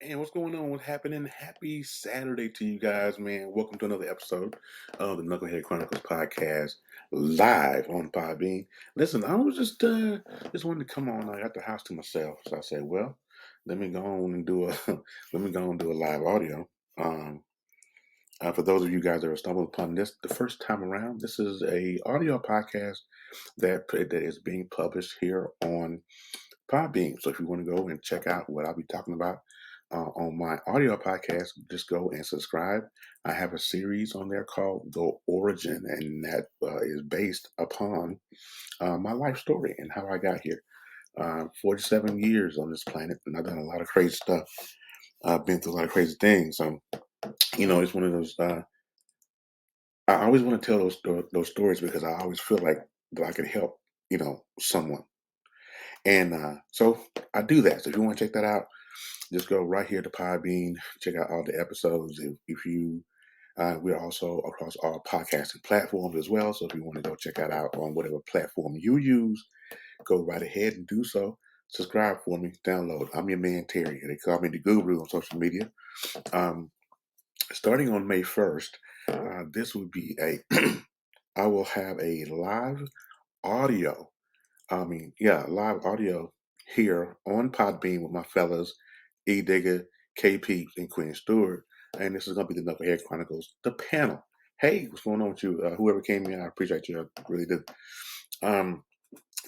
And what's going on? What's happening? Happy Saturday to you guys, man. Welcome to another episode of the Knucklehead Chronicles podcast live on Podbean. Listen, I was just wanted to come on. I got the house to myself. So I said, well, let me go on and do a let me go and do a live audio. Um for those of you guys that are stumbling upon this the first time around, this is a audio podcast that is being published here on Podbean. So if you want to go and check out what I'll be talking about on my audio podcast, just go and subscribe. I have a series on there called The Origin, and that is based upon my life story and how I got here. 47 years on this planet, and I've done a lot of crazy stuff. I've been through a lot of crazy things. It's one of those. I always want to tell those stories because I always feel like that I can help, someone. And so I do that. So if you want to check that out, just go right here to Podbean. Check out all the episodes. If you, we're also across all podcasting platforms as well. So if you want to go check that out on whatever platform you use, go right ahead and do so. Subscribe for me. Download. I'm your man Terry. They call me the Guru on social media. Um, Starting on May 1st, this would be a. I will have a live audio. Live audio here on Podbean with my fellas, E Digger, K Peeps, and Queen Stewart. And this is going to be the Knucklehead Chronicles, the panel. Hey, what's going on with you? Whoever came in, I appreciate you. I really do. Um,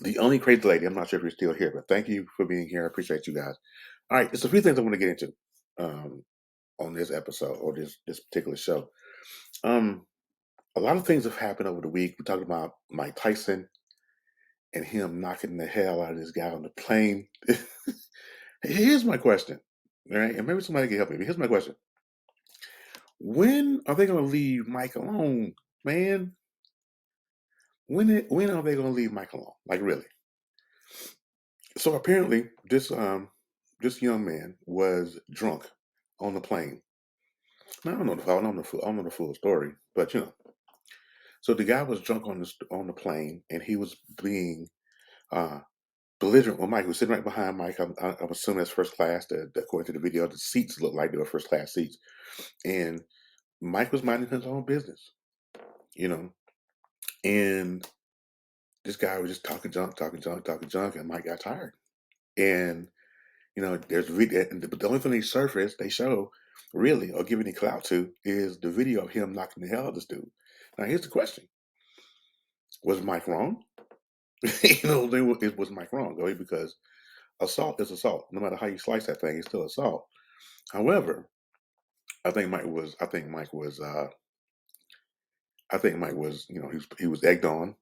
the only crazy lady, I'm not sure if you're still here, but thank you for being here. I appreciate you guys. All right, there's a few things I want to get into on this episode or this particular show. Um, a lot of things have happened over the week. We talked about Mike Tyson and him knocking the hell out of this guy on the plane. Here's my question, all right? And maybe somebody can help me. But here's my question: when are they going to leave Mike alone, man? When are they going to leave Mike alone? Like really? So apparently, this young man was drunk on the plane. Now, I don't know the full story, but so the guy was drunk on the plane, and he was being uh, belligerent with Mike. He was sitting right behind Mike. I'm assuming that's first class. According to the video, the seats looked like they were first class seats, and Mike was minding his own business, you know, and this guy was just talking junk, talking junk, talking junk, and Mike got tired. And there's video, but the only thing they show, really, or give any clout to, is the video of him knocking the hell out of this dude. Now, here's the question: was Mike wrong? Was Mike wrong? Okay, because assault is assault. No matter how you slice that thing, it's still assault. However, I think Mike was. I think Mike was. I think Mike was. He was egged on.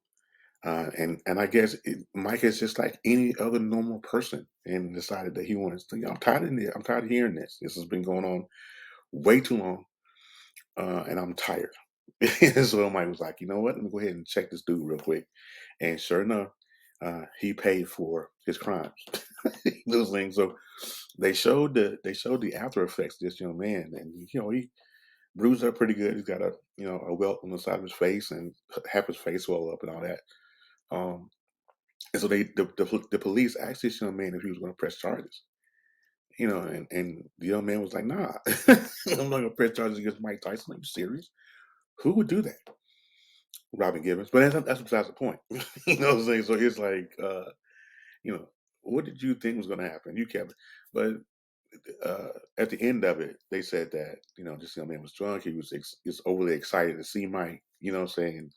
And I guess Mike is just like any other normal person and decided that he wanted to, I'm tired of it. I'm tired of hearing this. This has been going on way too long. And I'm tired. So Mike was like, you know what? Let me go ahead and check this dude real quick. And sure enough, he paid for his crimes. Those things. So they showed the after effects of this young man. And he bruised up pretty good. He's got a welt on the side of his face and half his face swelled up and all that. Um, And so the police asked this young man if he was going to press charges, and the young man was like, "Nah, I'm not going to press charges against Mike Tyson. Are you serious? Who would do that?" Robin Givens, but that's besides the point. You know what I'm saying? So it's like, what did you think was going to happen? You kept, but at the end of it, they said that this young man was drunk. He was overly excited to see Mike. You know what I'm saying?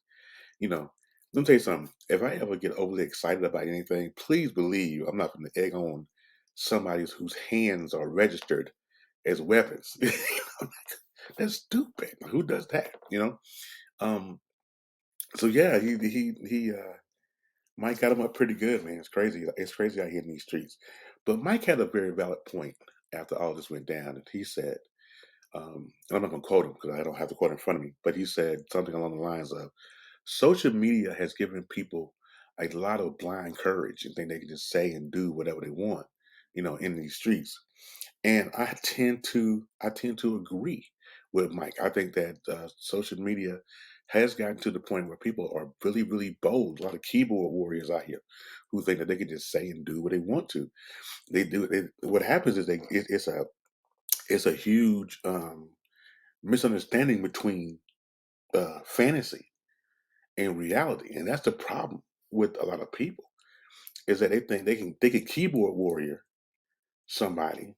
You know, let me tell you something. If I ever get overly excited about anything, please believe I'm not going to egg on somebody whose hands are registered as weapons. That's stupid. Who does that? Um. So yeah, Mike got him up pretty good, man. It's crazy. It's crazy out here in these streets. But Mike had a very valid point after all this went down, and he said, and I'm not going to quote him because I don't have the quote in front of me, but he said something along the lines of, social media has given people a lot of blind courage and think they can just say and do whatever they want, in these streets. And I tend to agree with Mike. I think that social media has gotten to the point where people are really, really bold. A lot of keyboard warriors out here who think that they can just say and do what they want to. They do. What happens is it's a it's a huge misunderstanding between fantasy and reality, and that's the problem with a lot of people is that they think they can keyboard warrior somebody,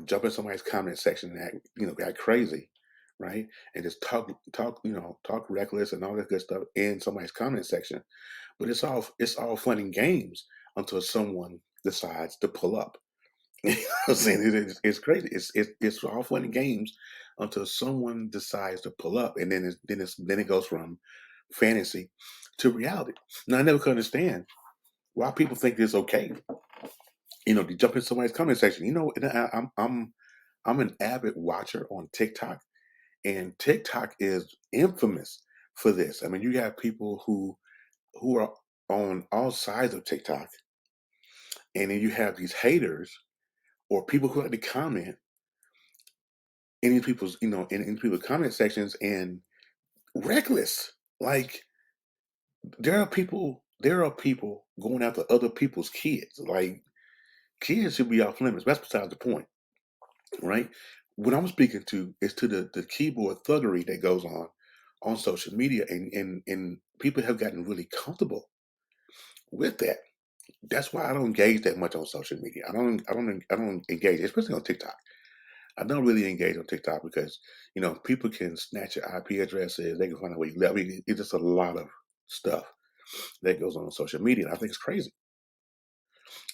jump in somebody's comment section and act, act crazy, right? And just talk reckless and all that good stuff in somebody's comment section. But it's all fun and games until someone decides to pull up. You know what I'm saying? It's crazy. It's all fun and games until someone decides to pull up, and then it goes from fantasy to reality. Now I never could understand why people think it's okay, to jump in somebody's comment section. And I'm an avid watcher on TikTok, and TikTok is infamous for this. I mean, you have people who are on all sides of TikTok, and then you have these haters or people who like to comment in these people's, in people's comment sections and reckless. Like there are people going after other people's kids. Like kids should be off limits. That's besides the point, right? What I'm speaking to is to the keyboard thuggery that goes on social media, and people have gotten really comfortable with that. That's why I don't engage that much on social media. I don't engage, especially on TikTok. I don't really engage on TikTok because people can snatch your IP addresses. They can find out where you live. I mean, it's just a lot of stuff that goes on social media. And I think it's crazy.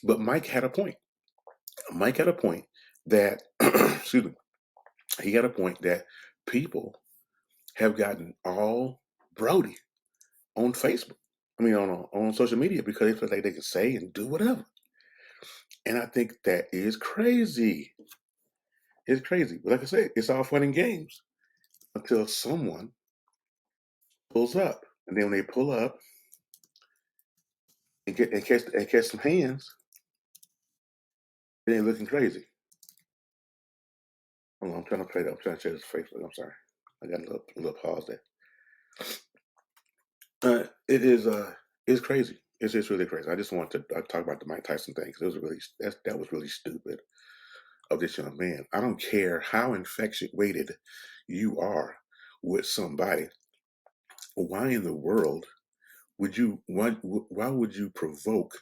But Mike had a point. Mike had a point that excuse me. He had a point that people have gotten all Brody on Facebook. I mean, on social media because they feel like they can say and do whatever. And I think that is crazy. It's crazy. But like I said, it's all fun and games until someone pulls up. And then when they pull up and catch some hands, they ain't looking crazy. Hold on, I'm trying to play that. I'm trying to share this Facebook. I'm sorry. I got a little pause there. It is it's crazy. It's just really crazy. I just wanted to talk about the Mike Tyson thing because that was really stupid of this young man. I don't care how infatuated you are with somebody. Why in the world why would you provoke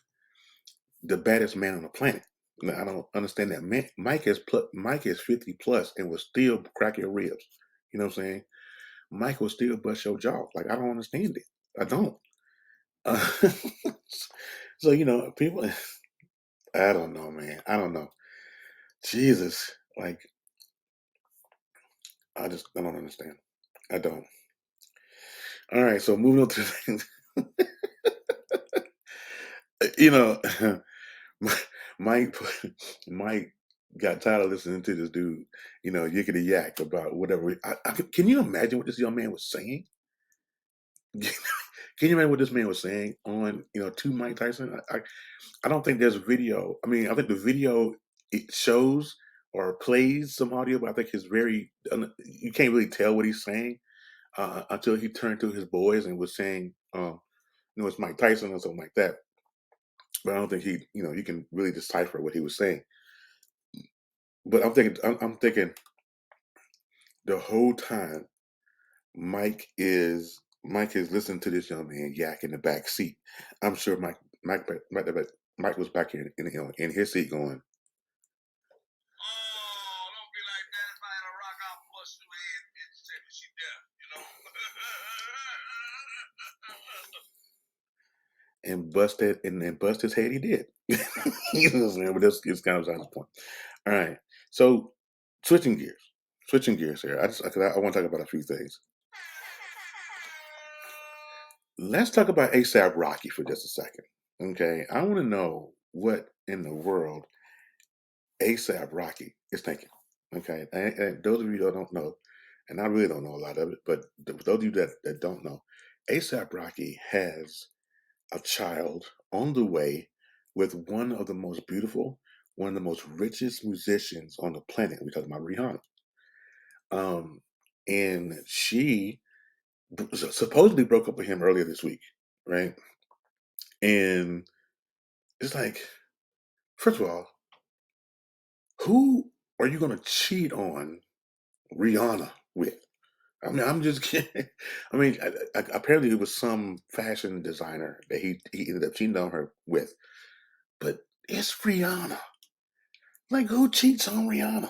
the baddest man on the planet? Now, I don't understand that. Mike is 50 plus and will still crack your ribs. You know what I'm saying? Mike will still bust your jaw. Like I don't understand it. I don't. Uh, so people. I don't know, man. I don't know. Jesus, like I don't understand. I don't. All right, so moving on to things. you know, Mike Mike got tired of listening to this dude, yickety yak about whatever. Can you imagine what this young man was saying? Can you imagine what this man was saying on, to Mike Tyson? I don't think there's video. I mean, I think the video it shows or plays some audio, but I think it's very. You can't really tell what he's saying until he turned to his boys and was saying, it's Mike Tyson or something like that. But I don't think you can really decipher what he was saying. But I'm thinking the whole time Mike is listening to this young man yak in the back seat. I'm sure Mike was back in his seat going, "Oh, don't be like that. If I had a rock, I'll bust your head and say that she deaf, and bust his head. He did. You know what I'm saying? But that's kind of beside the point. All right. So switching gears. Switching gears here. I want to talk about a few things. Let's talk about ASAP Rocky for just a second. Okay. I want to know what in the world ASAP Rocky is thinking. Okay. And those of you that don't know, and I really don't know a lot of it, but for those of you that don't know, ASAP Rocky has a child on the way with one of the most beautiful, one of the most richest musicians on the planet. We're talking about Rihanna. And she supposedly broke up with him earlier this week, right? And it's like, first of all, who are you going to cheat on Rihanna with? I mean, I'm just kidding. I mean, apparently it was some fashion designer that he ended up cheating on her with, but it's Rihanna. Like, who cheats on Rihanna?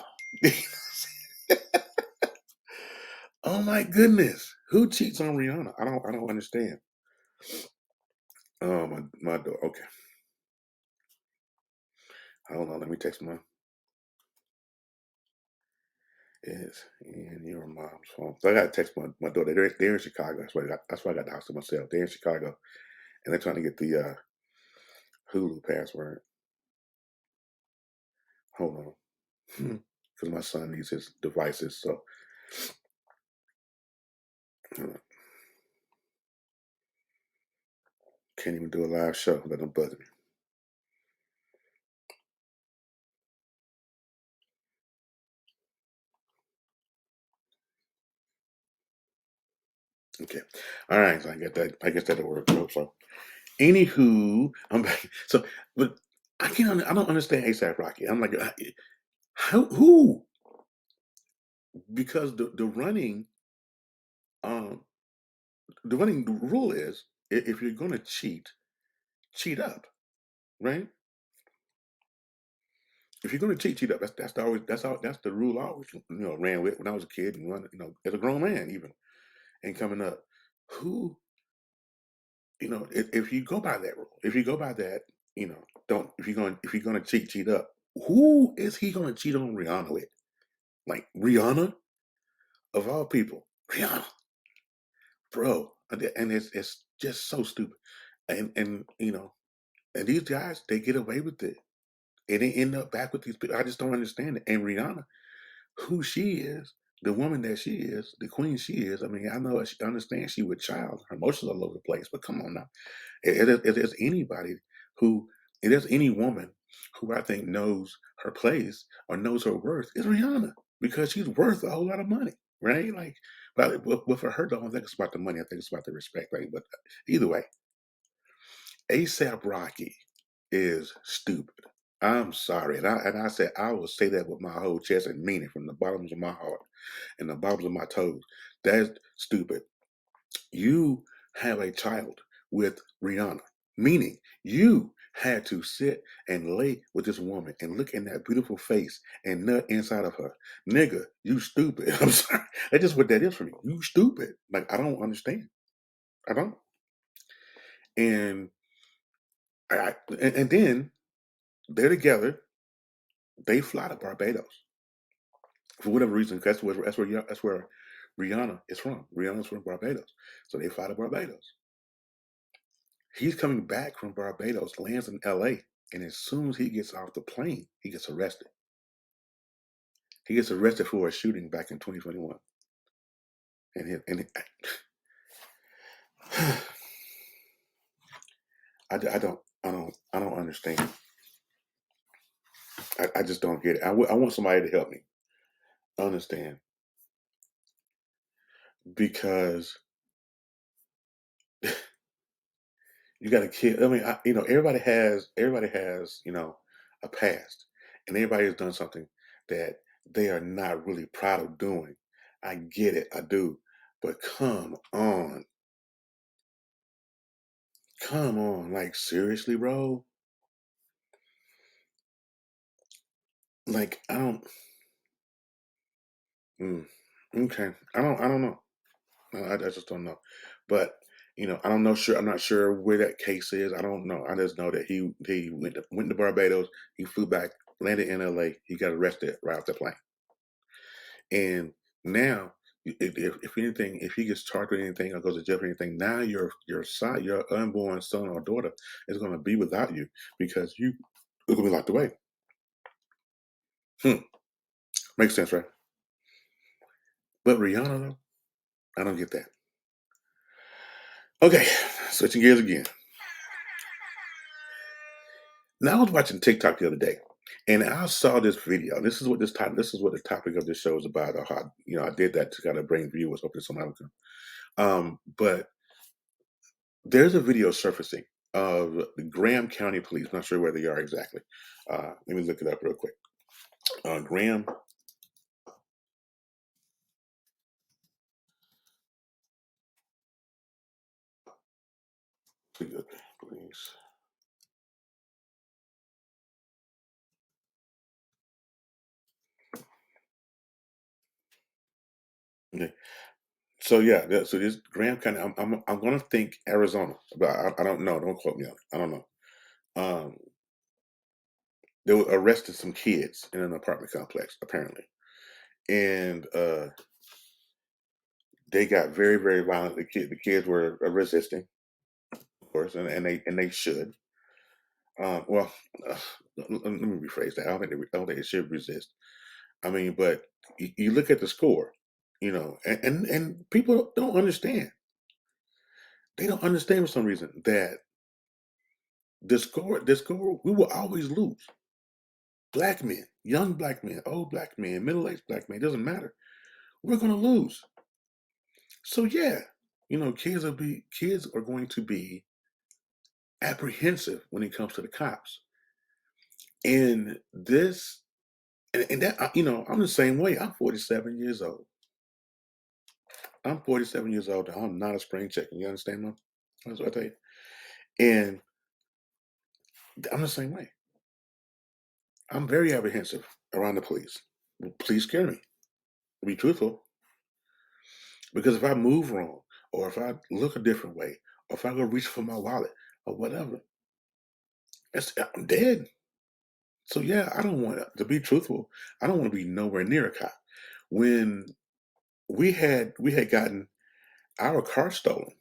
Oh my goodness, who cheats on Rihanna? I don't understand. Oh my door. Okay, hold on. Let me text my. Is in your mom's phone. So I got to text my daughter. They're in Chicago. That's why I got the house to myself. They're in Chicago, and they're trying to get the Hulu password. Hold on, because my son needs his devices. So uh, can't even do a live show. Let them bug me. Okay, all right. So I get that. I guess that'll work. So anywho, I'm back. So, but I can't. I don't understand ASAP Rocky. I'm like, who? Because um, the running rule is if you're going to cheat up, right? If you're going to cheat up. That's the rule I always ran with when I was a kid and run as a grown man even and coming up. Who if you go by that rule, if you go by that, don't if you're going to cheat up. Who is he going to cheat on Rihanna with? Like Rihanna of all people, Rihanna, bro, and it's just so stupid. And and these guys they get away with it, and they end up back with these people. I just don't understand it. And Rihanna, who she is, the woman that she is, the queen she is. I mean, I know I understand she with child, her emotions all over the place, but come on now. If there's anybody who, if there's any woman who I think knows her place or knows her worth, it's Rihanna because she's worth a whole lot of money, right? Like, but for her, though, I don't think it's about the money. I think it's about the respect, right? But either way, ASAP Rocky is stupid. I'm sorry, and I said I will say that with my whole chest and mean it from the bottoms of my heart and the bottoms of my toes. That's stupid. You have a child with Rihanna, meaning you had to sit and lay with this woman and look in that beautiful face and nut inside of her. Nigga, you stupid. I'm sorry. That's just what that is for me. You stupid. Like, I don't understand. I don't. And and then they're together. They fly to Barbados for whatever reason. That's where Rihanna is from. Rihanna's from Barbados, so they fly to Barbados. He's coming back from Barbados, lands in LA, and as soon as he gets off the plane, he gets arrested. He gets arrested for a shooting back in 2021. I don't understand. I just don't get it. I want somebody to help me understand because you got a kid. I mean, everybody has a past, and everybody has done something that they are not really proud of doing. I get it, I do, but come on, like seriously, bro. Like I don't. Mm, okay, I don't know. I just don't know, but. I don't know. Sure, I'm not sure where that case is. I don't know. I just know that he went to Barbados. He flew back, landed in L.A. He got arrested right off the plane. And now, if anything, if he gets charged with anything or goes to jail for anything, now your unborn son or daughter is going to be without you because you are going to be locked away. Makes sense, right? But Rihanna, though, I don't get that. Okay, switching gears again. Now I was watching TikTok the other day, and I saw this video. This is what the topic of this show is about. Or how I did that to kind of bring viewers, hoping somebody can. But there's a video surfacing of the Graham County Police. Not sure where they are exactly. Let me look it up real quick. Graham Okay. So yeah, so this Graham County, I'm gonna think Arizona, but I don't know. Don't quote me on it. I don't know. Um, they were arrested some kids in an apartment complex apparently, and they got very very violent. The kids were resisting, of course, and they should. Well, uh, let me rephrase that. I don't think they should resist. I mean, but you look at the score, and people don't understand. They don't understand for some reason that the score, we will always lose. Black men, young black men, old black men, middle-aged black men, doesn't matter. We're gonna lose. So yeah, kids are going to be apprehensive when it comes to the cops. And this and that I'm the same way. I'm 47 years old. I'm 47 years old. I'm not a spring chicken. You understand, man? That's what I tell you. And I'm the same way. I'm very apprehensive around the police. Please scare me. To be truthful, because if I move wrong, or if I look a different way, or if I go reach for my wallet, or whatever, I'm dead. So yeah, I don't want to be truthful. I don't want to be nowhere near a cop. When we had gotten our car stolen,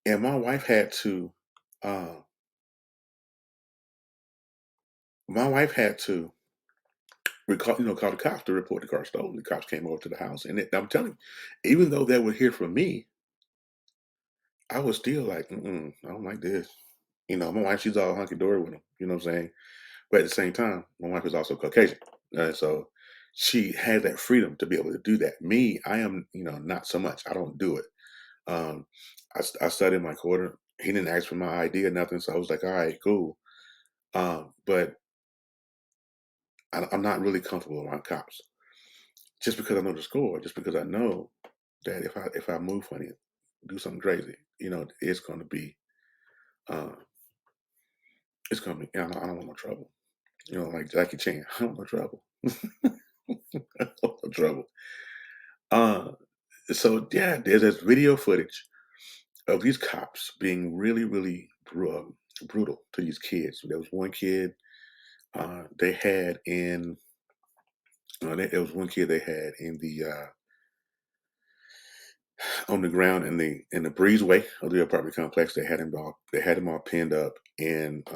and uh, my wife had to call the cops to report the car stolen. The cops came over to the house, and I'm telling you, even though they were here for me, I was still like, I don't like this. My wife, she's all hunky dory with them. You know what I'm saying? But at the same time, my wife is also Caucasian, so she had that freedom to be able to do that. Me, I am, not so much. I don't do it. Um, I studied my quarter. He didn't ask for my ID or nothing, so I was like, all right, cool. But I'm not really comfortable around cops, just because I know the score, just because I know that if I move funny, do something crazy, uh, it's gonna be. I don't want no trouble. Like Jackie Chan, I don't want no trouble. I don't want no trouble. Uh, so yeah, there's this video footage of these cops being really, really brutal to these kids. There was one kid they had in. There was one kid they had in the on the ground in the breezeway of the apartment complex. They had him all pinned up, and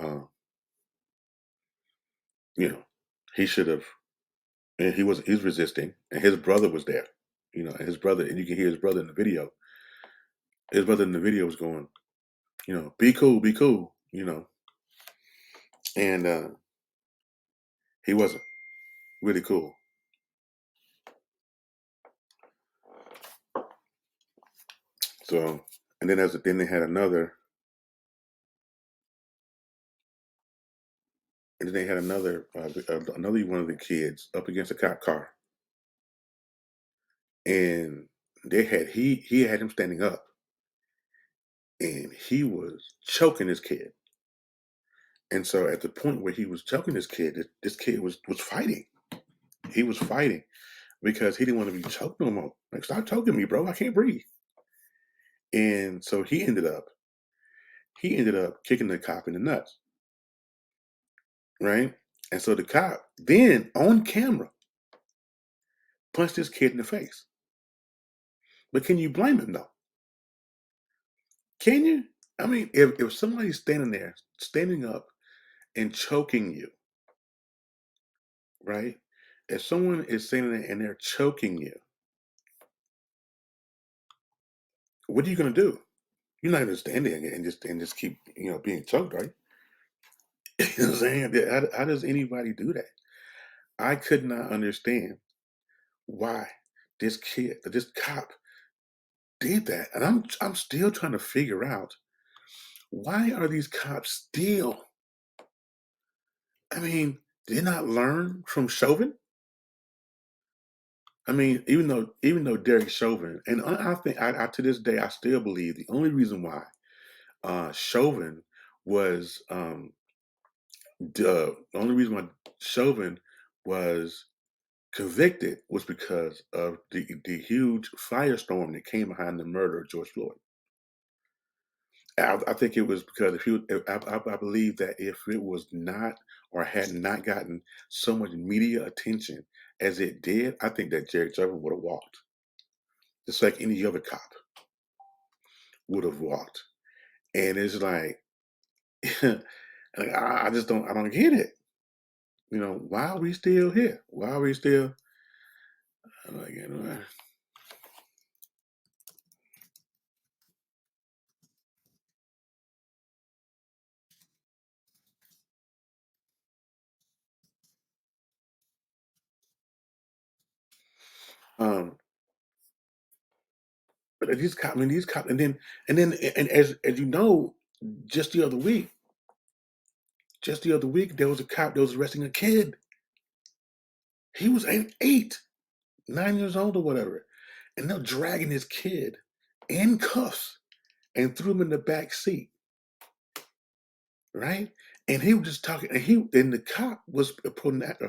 you know he should have. And he's resisting, and his brother was there. And his brother, and you can hear his brother in the video. His brother in the video was going, be cool, be cool, and he wasn't really cool. So, and then they had another one of the kids up against a cop car, and he had him standing up, and he was choking this kid. And so at the point where he was choking this kid, this kid was fighting. He was fighting because he didn't want to be choked no more. Like, stop choking me, bro. I can't breathe. And so he ended up kicking the cop in the nuts, right? And so the cop then on camera punched this kid in the face. But can you blame him though? Can you? I mean, if somebody's standing there, standing up and choking you, right? If someone is standing there and they're choking you, what are you gonna do? You're not gonna stand there and just keep being choked, right? You know what I'm saying? How does anybody do that? I could not understand why this cop did that, and I'm still trying to figure out why are these cops still. I mean, did they not learn from Chauvin? I mean, even though Derek Chauvin, and I think to this day I still believe the only reason why Chauvin was the only reason why Chauvin was convicted was because of the huge firestorm that came behind the murder of George Floyd. I think it was because I believe that if it was not or had not gotten so much media attention as it did, I think that Jerry Zervin would have walked, just like any other cop would have walked. And it's like, like, I just don't, I don't get it. You know, why are we still here? Why are we still? Like, you know, um, but these cops, and as you know, just the other week, there was a cop that was arresting a kid. He was 8, 9 years old or whatever, and they're dragging his kid in cuffs and threw him in the back seat, right? And he was just talking, and the cop was putting that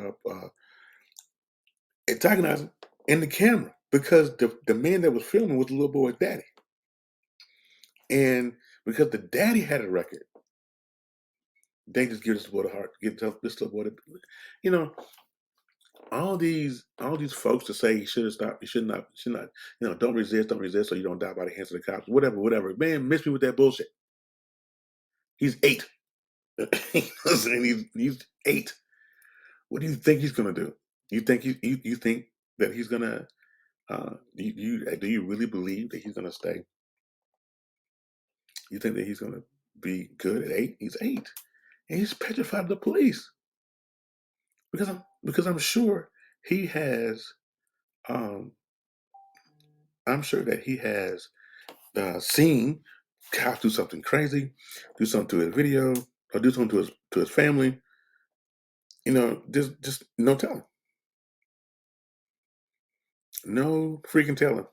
antagonizing in the camera because the man that was filming was the little boy's daddy, and because the daddy had a record, they just give this boy the heart, give this little boy the, you know, all these folks to say he should have stopped, should not, don't resist, so you don't die by the hands of the cops, whatever, whatever. Man, miss me with that bullshit. He's 8. Listen, he's 8. What do you think he's gonna do? You think that he's gonna do you really believe that he's gonna stay? You think that he's gonna be good at 8? He's 8. And he's petrified of the police. Because I'm sure he has um I'm sure that he has seen cops do something crazy, do something to his video, or do something to his family. Just no telling, no freaking telling.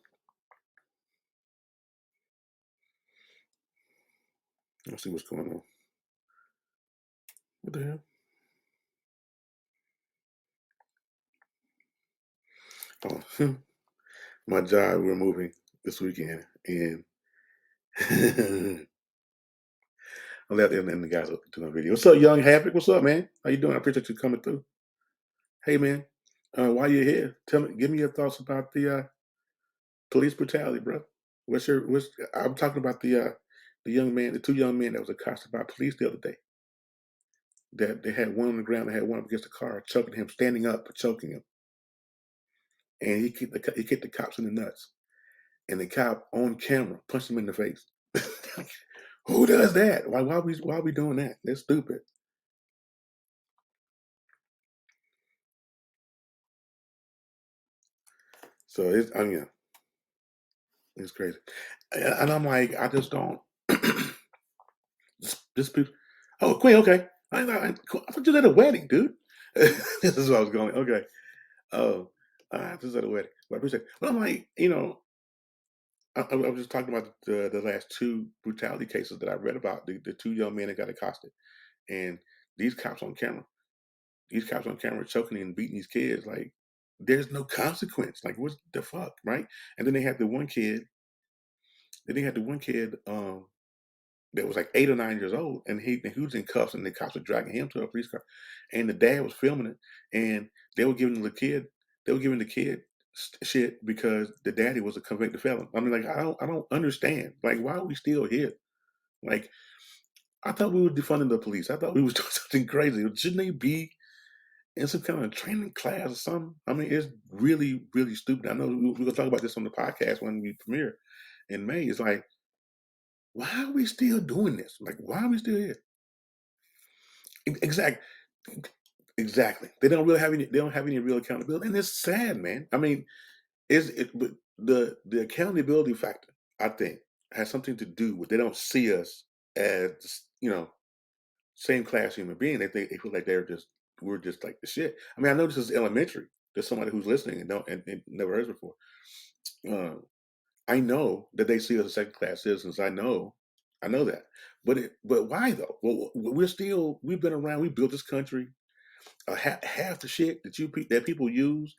Let's see what's going on. What the hell? Oh, my job. We're moving this weekend, and I left them and the guys up to my video. What's up, Young Havoc? What's up, man? How you doing? I appreciate you coming through. Hey, man. While you're here, give me your thoughts about the police brutality, bro. I'm talking about the 2 young men that was accosted by police the other day. That they had one on the ground, they had one up against the car, choking him, standing up, choking him, and he kicked the cops in the nuts, and the cop on camera punched him in the face. Who does that? Why are we doing that? That's stupid. So it's crazy, and I'm like, I just don't. This people. Oh, Queen. Okay, I thought you was at a wedding, dude. This is what I was going. Okay. Oh, this is at a wedding. Well, I appreciate it. But I'm like, I was just talking about the last 2 brutality cases that I read about. The 2 young men that got accosted, and these cops on camera, choking and beating these kids. Like, there's no consequence. Like, what the fuck, right? And then they had the one kid. Then they had the one kid. That was like 8 or 9 years old, and he was in cuffs, and the cops were dragging him to a police car, and the dad was filming it, and they were giving the kid shit because the daddy was a convicted felon. I mean, like, I don't understand. Like, why are we still here? Like, I thought we were defunding the police. I thought we was doing something crazy. Shouldn't they be in some kind of training class or something? I mean, it's really, really stupid. I know we're gonna talk about this on the podcast when we premiere in May. It's like, why are we still doing this? Like, why are we still here? Exactly. Exactly. They don't have any real accountability. And it's sad, man. I mean, but the accountability factor, I think, has something to do with they don't see us as, same class human being. They feel like we're just like the shit. I mean, I know this is elementary. There's somebody who's listening and never heard before. Uh, I know that they see us as second class citizens. I know that. But why though? Well, we've been around. We built this country. Half the shit that people use.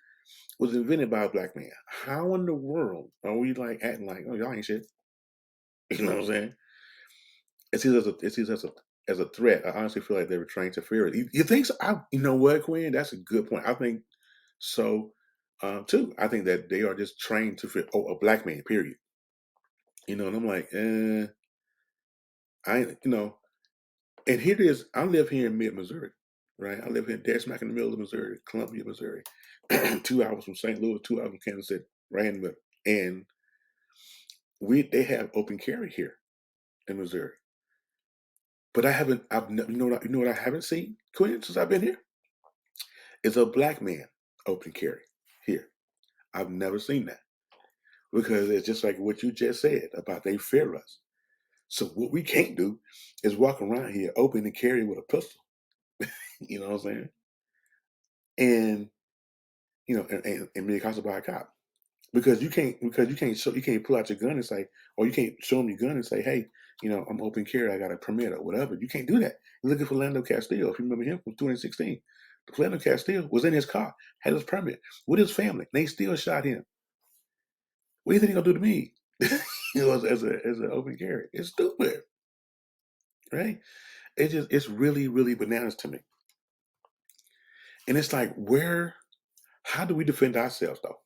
was invented by a black man. How in the world are we like acting like, oh, y'all ain't shit? You know what I'm saying? It's either as a threat. I honestly feel like they were trying to fear it. You think so? You know what, Quinn? That's a good point. I think so too. I think that they are just trained to fear a black man. Period. And I'm like, I. And here it is. I live here in mid Missouri, right? I live here dead smack in the middle of Missouri, Columbia, Missouri. 2 hours from St. Louis, 2 hours from Kansas City, right in the middle. And they have open carry here in Missouri. But I haven't. You know what I haven't seen, Quinn, since I've been here is a black man open carry here. I've never seen that because it's just like what you just said about they fear us. So what we can't do is walk around here open and carry with a pistol. You know what I'm saying? And and be accosted by a cop because you can't pull out your gun and say, or you can't show them your gun and say, hey, I'm open carry, I got a permit or whatever. You can't do that. You're looking for Lando Castillo. If you remember him from 2016, Lando Castillo was in his car, had his permit with his family. They still shot him. What do you think they're gonna do to me? As an open carry, it's stupid, right? It's really really bananas to me, and it's like how do we defend ourselves though?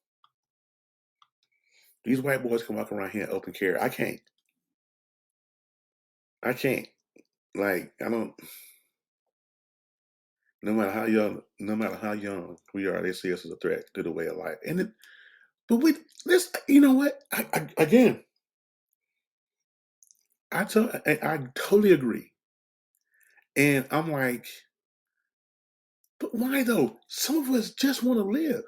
These white boys can walk around here and open carry. I can't. Like I don't. No matter how young we are, they see us as a threat to the way of life. But this, you know what? Again, I totally agree, and I'm like, but why though? Some of us just want to live.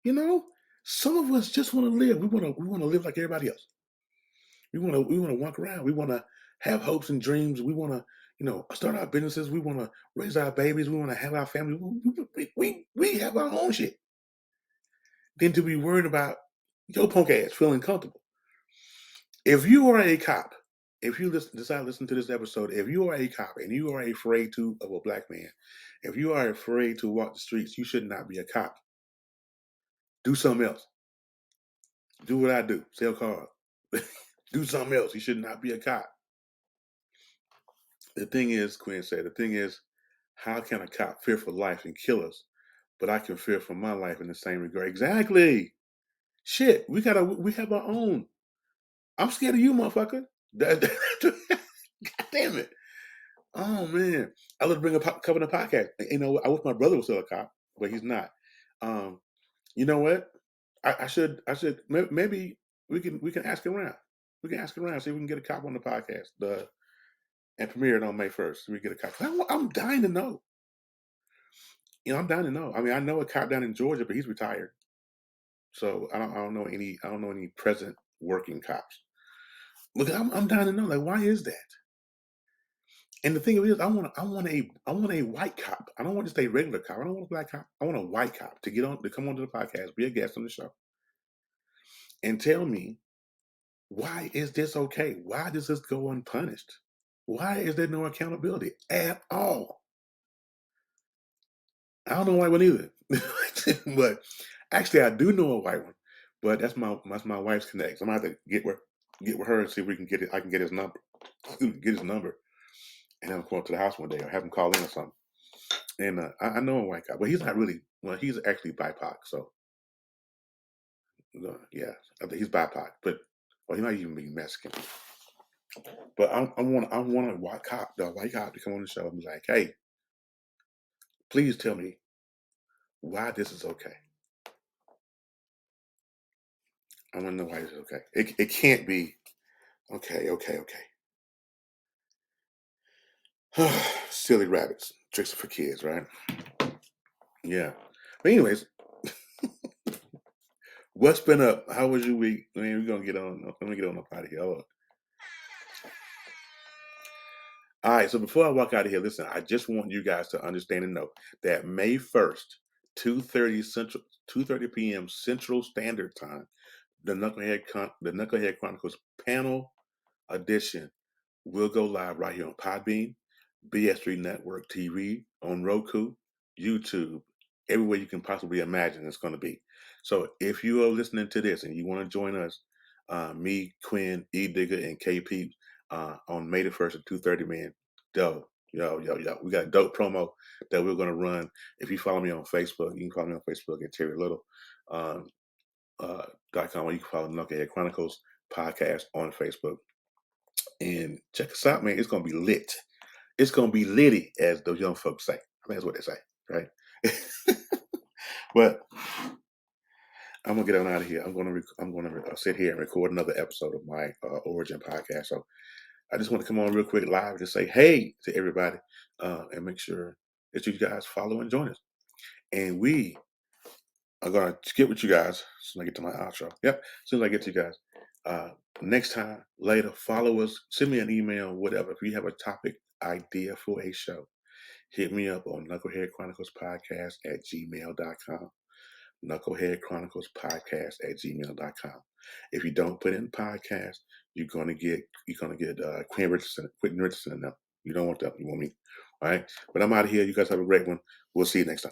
You know, some of us just want to live. We want to live like everybody else. We want to walk around. We want to have hopes and dreams. We want to start our businesses. We want to raise our babies. We want to have our family. We have our own shit. Than to be worried about your punk ass feeling comfortable. If you are a cop, if you decide to listen to this episode, if you are a cop and you are afraid of a black man, if you are afraid to walk the streets, you should not be a cop. Do something else. Do what I do. Sell cars. Do something else. You should not be a cop. The thing is, Quinn said, the thing is, how can a cop fear for life and kill us, but I can fear for my life in the same regard? Exactly. Shit, we have our own. I'm scared of you, motherfucker. God damn it. Oh man. I would bring a cover in the podcast. I wish my brother was still a cop, but he's not. Um, you know what? I should maybe we can ask around. We can ask around, see if we can get a cop on the podcast. And premiere it on May 1st. So we get a cop. I'm dying to know. I'm dying to know. I mean, I know a cop down in Georgia, but he's retired. So I don't know any present working cops. Look, I'm dying to know. Like, why is that? And the thing is, I want a white cop. I don't want just a regular cop. I don't want a black cop. I want a white cop to come onto the podcast, be a guest on the show, and tell me why is this okay? Why does this go unpunished? Why is there no accountability at all? I don't know a white one either, but actually, I do know a white one. But that's my wife's connect. So I'm gonna have to get with her and see if we can get it. I can get his number, get his number, and have him come up to the house one day or have him call in or something. And I know a white guy, but he's not really. Well, he's actually BIPOC, so yeah, I think he's BIPOC, but well, he might even be Mexican. But I want the white cop to come on the show and be like, hey, please tell me why this is okay. I want to know why this is okay. It can't be okay. Silly rabbits, tricks for kids, right? Yeah. But anyways, what's been up? How was your week? I mean, we're gonna get on. Let me get on up out of here. All right, so before I walk out of here, listen, I just want you guys to understand and know that May 1st, 2:30 p.m. Central Standard Time, the Knucklehead Chronicles panel edition will go live right here on Podbean, BS3 Network TV, on Roku, YouTube, everywhere you can possibly imagine it's going to be. So if you are listening to this and you want to join us, me, Quinn, E Digger, and KP on May the 1st at 2:30, man, yo, we got a dope promo that we're going to run. If you follow me on Facebook, you can follow me on Facebook at Terry Little. Um, .com, where you can follow Knucklehead Chronicles podcast on Facebook. And check us out, man. It's gonna be lit. It's gonna be litty, as those young folks say. I think that's what they say, right? But I'm gonna get on out of here. I'm gonna sit here and record another episode of my Origin podcast. So I just want to come on real quick live and just say hey to everybody, and make sure that you guys follow and join us. And we are gonna skip with you guys as soon as I get to my outro. Yep, as soon as I get to you guys. Next time, later, follow us, send me an email, whatever. If you have a topic idea for a show, hit me up on Knucklehead Chronicles Podcast at gmail.com. Knucklehead Chronicles Podcast at gmail.com. If you don't put in podcast, you're gonna get Quentin Richardson and them. You don't want that. You want me. All right. But I'm out of here. You guys have a great one. We'll see you next time.